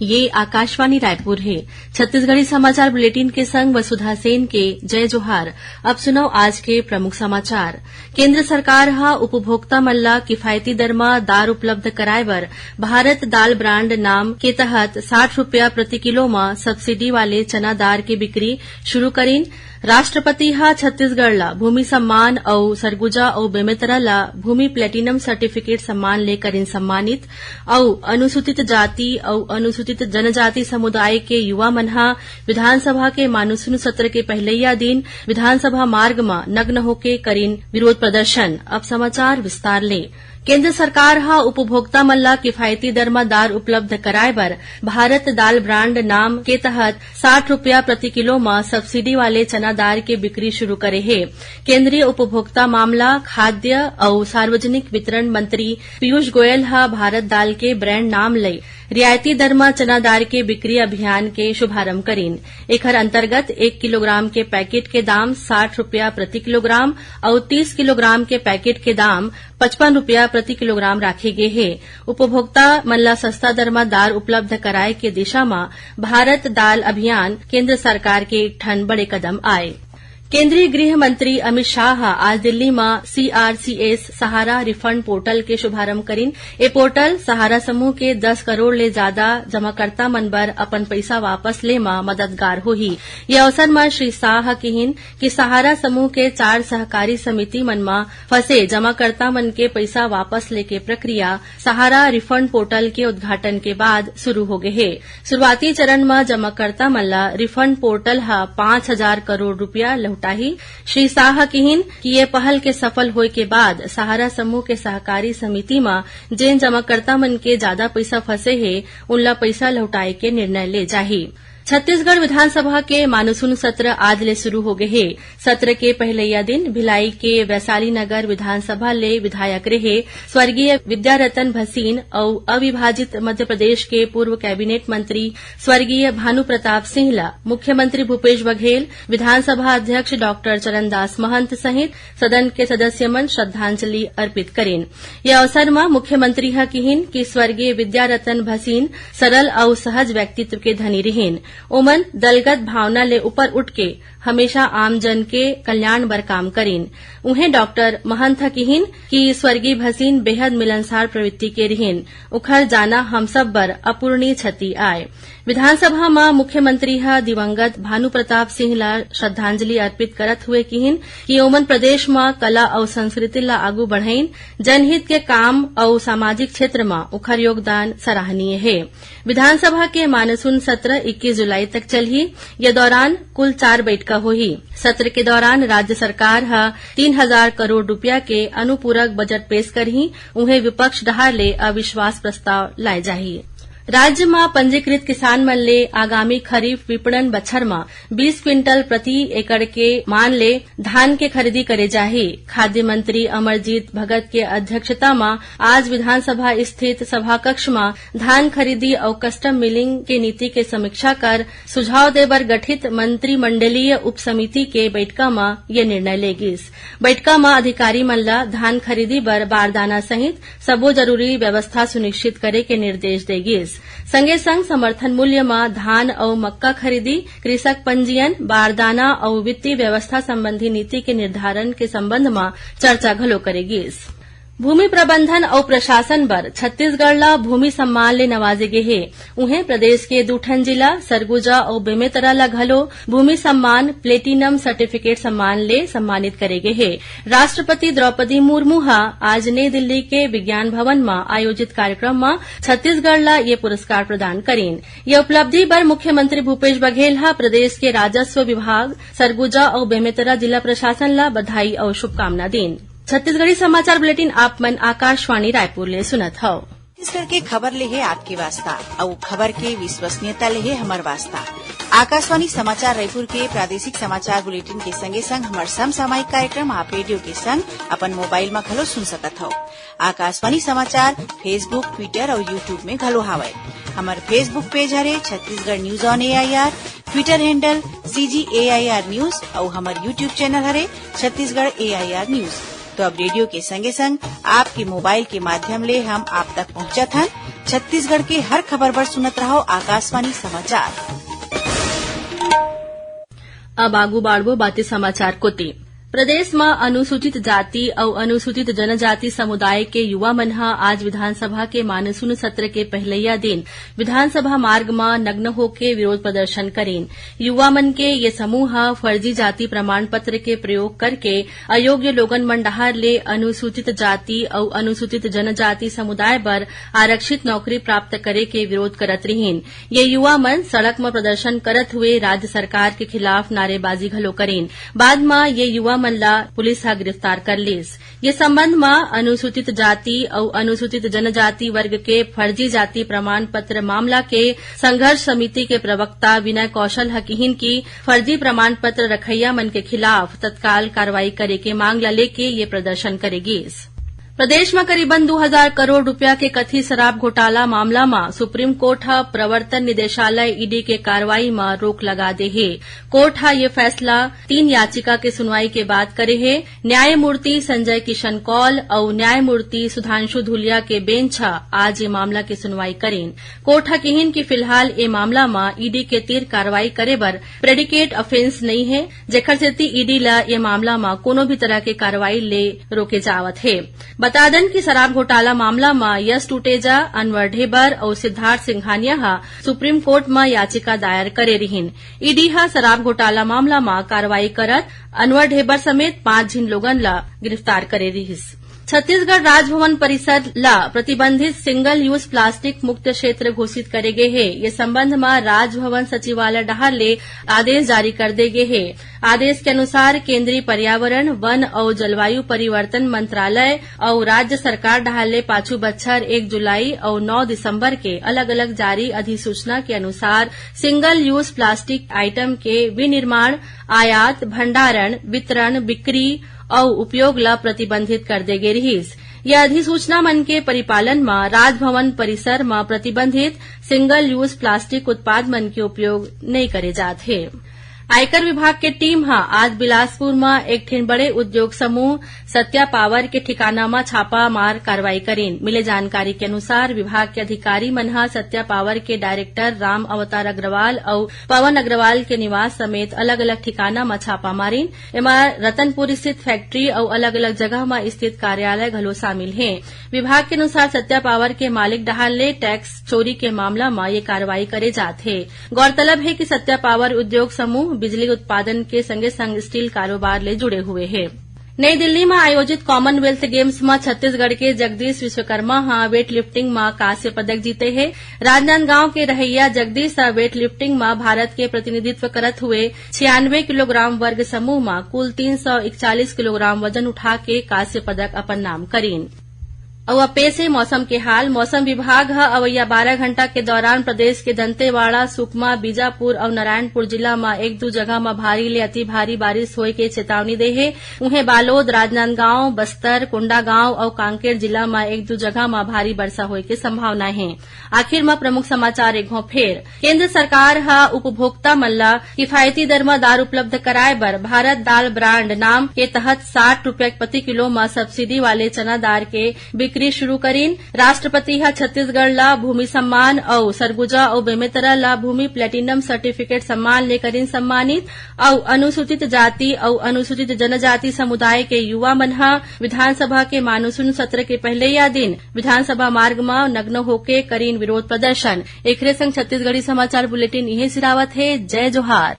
ये आकाशवाणी रायपुर है। छत्तीसगढ़ी समाचार बुलेटिन के संग वसुधा सेन के जय जोहार। अब सुनो आज के प्रमुख समाचार। केंद्र सरकार हा उपभोक्ता मन ला किफायती दर में दाल उपलब्ध कराए बर भारत दाल ब्रांड नाम के तहत 60 रुपया प्रति किलो में सब्सिडी वाले चना दाल की बिक्री शुरू करीन। राष्ट्रपति हा छत्तीसगढ़ ला भूमि सम्मान और सरगुजा और बेमेतरा ला भूमि प्लेटिनम सर्टिफिकेट सम्मान लेकर सम्मानित और अनुसूचित जाति और अनुसूचित जनजाति समुदाय के युवा मन हा विधानसभा के मानसून सत्र के पहलैया दिन विधानसभा मार्ग में नग्न होके करीन विरोध प्रदर्शन। अब समाचार विस्तार ले। केंद्र सरकार हा उपभोक्ता मन ला किफायती दर में दाल उपलब्ध कराए बर भारत दाल ब्रांड नाम के तहत 60 रुपया प्रति किलो में सब्सिडी वाले चना दाल के बिक्री शुरू करे है। केंद्रीय उपभोक्ता मामला, खाद्य और सार्वजनिक वितरण मंत्री पीयूष गोयल हा भारत दाल के ब्रांड नाम ले रियायती दर में चना दाल के बिक्री अभियान के शुभारंभ करीन। एकर अंतर्गत 1 किलोग्राम के पैकेट के दाम 60 रुपया प्रति किलोग्राम और 30 किलोग्राम के पैकेट के दाम 55 रुपया प्रति किलोग्राम राखे गए है। उपभोक्ता मन ला सस्ता दर में दाल उपलब्ध कराए के दिशा में भारत दाल अभियान केंद्र सरकार के एक ठन बड़े कदम आए। केंद्रीय गृह मंत्री अमित शाह आज दिल्ली में CRCS सहारा रिफंड पोर्टल के शुभारंभ करीन। ए पोर्टल सहारा समूह के 10 करोड़ ले ज्यादा जमाकर्ता मन बर अपन पैसा वापस ले में मददगार होही। यह अवसर में श्री शाह कहिन कि सहारा समूह के 4 सहकारी समिति मन में फंसे जमाकर्ता मन के पैसा वापस ले के प्रक्रिया सहारा रिफंड पोर्टल के उद्घाटन के बाद शुरू हो गए है। शुरुआती चरण में जमाकर्ता मन ला रिफंड पोर्टल 5,000 करोड़ रुपया श्री शाह कहिन कि ये पहल के सफल होए के बाद सहारा समूह के सहकारी समिति में जेन जमाकर्ता मन के ज्यादा पैसा फंसे है उनला पैसा लौटाए के निर्णय ले जाही। छत्तीसगढ़ विधानसभा के मानसून सत्र आज ले शुरू हो गए है। सत्र के पहलैया दिन भिलाई के वैशाली नगर विधानसभा ले विधायक रहे स्वर्गीय विद्यारतन भसीन और अविभाजित मध्य प्रदेश के पूर्व कैबिनेट मंत्री स्वर्गीय भानु प्रताप सिंह ला मुख्यमंत्री भूपेश बघेल, विधानसभा अध्यक्ष डॉक्टर चरणदास महंत सहित सदन के सदस्य मन श्रद्धांजलि अर्पित करेन। यह अवसर में मुख्यमंत्री हा कहिन कि स्वर्गीय विद्यारतन भसीन सरल और सहज व्यक्तित्व के धनी रहेन। ओमन दलगत भावना ले ऊपर उठ के हमेशा आमजन के कल्याण बर काम करीन। उन्हें डॉक्टर महंत कहिन कि स्वर्गीय भसीन बेहद मिलनसार प्रवृत्ति के रहेन। उखर जाना हम सब बर अपूर्णीय क्षति आए। विधानसभा में मुख्यमंत्री हा दिवंगत भानु प्रताप सिंह ला श्रद्धांजलि अर्पित करत हुए कहिन कि ओमन प्रदेश में कला और संस्कृति ला आगू बढ़ाइन। जनहित के काम और सामाजिक क्षेत्र में उखर योगदान सराहनीय है। विधानसभा के मानसून सत्र 21 जुलाई तक चलही। ये दौरान कुल 4 बैठका होही। सत्र के दौरान राज्य सरकार 3,000 करोड़ रुपया के अनुपूरक बजट पेश करही। उन्हें विपक्ष डहार ले अविश्वास प्रस्ताव लाए जाही। राज्य में पंजीकृत किसान मन ले आगामी खरीफ विपणन बछर में 20 क्विंटल प्रति एकड़ के मान ले धान के खरीदी करे जाही। खाद्य मंत्री अमरजीत भगत के अध्यक्षता में आज विधानसभा स्थित सभा कक्ष में धान खरीदी और कस्टम मिलिंग के नीति के समीक्षा कर सुझाव दे बर गठित मंत्रिमंडलीय उप समिति के बैठका में ये निर्णय लेगिस। बैठका में अधिकारी मन ला धान खरीदी बर बारदाना सहित सबो जरूरी व्यवस्था सुनिश्चित करे के निर्देश देगिस। संगे संग समर्थन मूल्य में धान और मक्का खरीदी, कृषक पंजीयन, बारदाना और वित्तीय व्यवस्था संबंधी नीति के निर्धारण के संबंध में चर्चा घलो करेगी। भूमि प्रबंधन और प्रशासन बर छत्तीसगढ़ ला भूमि सम्मान ले नवाजे गे हे। उन्हें प्रदेश के 2 ठन जिला सरगुजा और बेमेतरा ला घलो भूमि सम्मान प्लेटिनम सर्टिफिकेट सम्मान ले सम्मानित करे गे हे। राष्ट्रपति द्रौपदी मुर्मू आज नई दिल्ली के विज्ञान भवन में आयोजित कार्यक्रम में छत्तीसगढ़ ला ये पुरस्कार प्रदान करेन। ये उपलब्धि बर मुख्यमंत्री भूपेश बघेल प्रदेश के राजस्व विभाग, सरगुजा और बेमेतरा जिला प्रशासन ला बधाई और शुभकामना देन। छत्तीसगढ़ी समाचार बुलेटिन आप मन आकाशवाणी रायपुर ले सुनत हव। छत्तीसगढ़ के खबर ले है आपके वास्ता और खबर के विश्वसनीयता ले है हमार वास्ता। आकाशवाणी समाचार रायपुर के प्रादेशिक समाचार बुलेटिन के संगे संग हमार समसामयिक कार्यक्रम आप रेडियो के संग अपन मोबाइल में घलो सुन सकत हो। आकाशवाणी समाचार फेसबुक, ट्विटर और यूट्यूब में घलो हावय। हमार फेसबुक पेज हरे Chhattisgarh news on AIR, Twitter handle CGAIR news और हमार यूट्यूब चैनल हरे छत्तीसगढ़ AIR न्यूज। तो अब रेडियो के संगे संग आपके मोबाइल के माध्यम ले हम आप तक पहुंचत हन। छत्तीसगढ़ के हर खबर पर सुनत रहो आकाशवाणी समाचार। अब आगू बाढ़बो बातें समाचार कोती। प्रदेश में अनुसूचित जाति और अनुसूचित जनजाति समुदाय के युवा मन ह आज विधानसभा के मानसून सत्र के पहलैया दिन विधानसभा मार्ग में नग्न होके विरोध प्रदर्शन करेन। युवा मन के ये समूह फर्जी जाति प्रमाण पत्र के प्रयोग करके अयोग्य लोगन मन डहार ले अनुसूचित जाति और अनुसूचित जनजाति समुदाय बर आरक्षित नौकरी प्राप्त करे के विरोध करत रहीन। ये युवा मन सड़क में प्रदर्शन करत हुए राज्य सरकार के खिलाफ नारेबाजी घलो करेन। बाद में ये युवा मन ला पुलिस हा गिरफ्तार कर लीस। ये संबंध में अनुसूचित जाति और अनुसूचित जनजाति वर्ग के फर्जी जाति प्रमाण पत्र मामला के संघर्ष समिति के प्रवक्ता विनय कौशल हकीहिन की फर्जी प्रमाण पत्र रखैया मन के खिलाफ तत्काल कार्रवाई करे के मांग ला लेके ये प्रदर्शन करेगी। प्रदेश में करीबन 2000 करोड़ रुपया के कथित शराब घोटाला मामला में सुप्रीम कोर्ट हा प्रवर्तन निदेशालय ईडी के कार्रवाई में रोक लगा दे है। कोर्ट हा ये फैसला 3 याचिका के सुनवाई के बाद करे है। न्यायमूर्ति संजय किशन कौल और न्यायमूर्ति सुधांशु धुलिया के बेंच हा आज ये मामला की सुनवाई करेन। कोर्ट हा कहिन कि फिलहाल ये मामला में ईडी के तीर कार्रवाई करे बर प्रेडिकेट ऑफेंस नहीं है, जेकर सेती ईडी ला ये मामला में कोनो भी तरह के कार्रवाई ले रोके जावत है। बता दें कि शराब घोटाला मामला में यश टूटेजा, अनवर ढेबर और सिद्धार्थ सिंघानिया हा सुप्रीम कोर्ट में याचिका दायर करे रहीन। ईडी हा शराब घोटाला मामला में कार्रवाई करत अनवर ढेबर समेत 5 जिन लोगन ला गिरफ्तार करे रहीस। छत्तीसगढ़ राजभवन परिसर ला प्रतिबंधित सिंगल यूज प्लास्टिक मुक्त क्षेत्र घोषित करे गए है। ये संबंध में राजभवन सचिवालय डहार ले आदेश जारी कर दे गए है। आदेश के अनुसार केंद्रीय पर्यावरण, वन और जलवायु परिवर्तन मंत्रालय और राज्य सरकार डहार ले पाछू बच्छर 1 जुलाई और 9 दिसंबर के अलग अलग जारी अधिसूचना के अनुसार सिंगल यूज प्लास्टिक आइटम के विनिर्माण, आयात, भंडारण, वितरण, बिक्री और उपयोग ला प्रतिबंधित कर दे गई रहीस। यह अधिसूचना मन के परिपालन में राजभवन परिसर में प्रतिबंधित सिंगल यूज प्लास्टिक उत्पाद मन के उपयोग नहीं करे जात है। आयकर विभाग के टीम हा आज बिलासपुर में एक ठेन बड़े उद्योग समूह सत्या पावर के ठिकाना में छापा मार कार्रवाई करेन। मिले जानकारी के अनुसार विभाग के अधिकारी मन हा सत्या पावर के डायरेक्टर राम अवतार अग्रवाल और पवन अग्रवाल के निवास समेत अलग अलग ठिकाना में छापा मारीन। एमा रतनपुर स्थित फैक्ट्री और अलग अलग जगह में स्थित कार्यालय घलो शामिल है। विभाग के अनुसार सत्या पावर के मालिक डहार ले टैक्स चोरी के मामला में ये कार्रवाई करे जात है। गौरतलब है कि सत्या पावर उद्योग समूह बिजली उत्पादन के संगे संग स्टील कारोबार ले जुड़े हुए हैं। नई दिल्ली में आयोजित कॉमनवेल्थ गेम्स में छत्तीसगढ़ के जगदीश विश्वकर्मा हा वेट लिफ्टिंग में कांस्य पदक जीते हैं। राजनांदगांव के रहैया जगदीश वेट लिफ्टिंग में भारत के प्रतिनिधित्व करत हुए 96 किलोग्राम वर्ग समूह में कुल 341 किलोग्राम वजन उठा के कांस्य पदक अपन नाम करीन। और अब पेश है मौसम के हाल। मौसम विभाग अवैया 12 घंटा के दौरान प्रदेश के दंतेवाड़ा, सुकमा, बीजापुर और नारायणपुर जिला में 1-2 जगह में भारी ले अति भारी बारिश होए के चेतावनी दे है। उन्हें बालोद, राजनांदगांव, बस्तर, कोंडागांव और कांकेर जिला में 1-2 जगह में भारी वर्षा होए के संभावना है। आखिर में प्रमुख समाचार एक बार फिर। केंद्र सरकार उपभोक्ता मन ला किफायती दर में दाल उपलब्ध कराए बर भारत दाल ब्रांड नाम के तहत 60 रूपया प्रति किलो में सब्सिडी वाले चना दाल के बिक्री शुरू करीन। राष्ट्रपति छत्तीसगढ़ ला भूमि सम्मान और सरगुजा और बेमेतरा ला भूमि प्लेटिनम सर्टिफिकेट सम्मान लेकरीन सम्मानित। और अनुसूचित जाति और अनुसूचित जनजाति समुदाय के युवा मन विधानसभा के मानसून सत्र के पहलैया दिन विधानसभा मार्ग में नग्न होके करीन विरोध प्रदर्शन। एकरे संग छत्तीसगढ़ी समाचार बुलेटिन इहे सिरावत है। जय जोहार।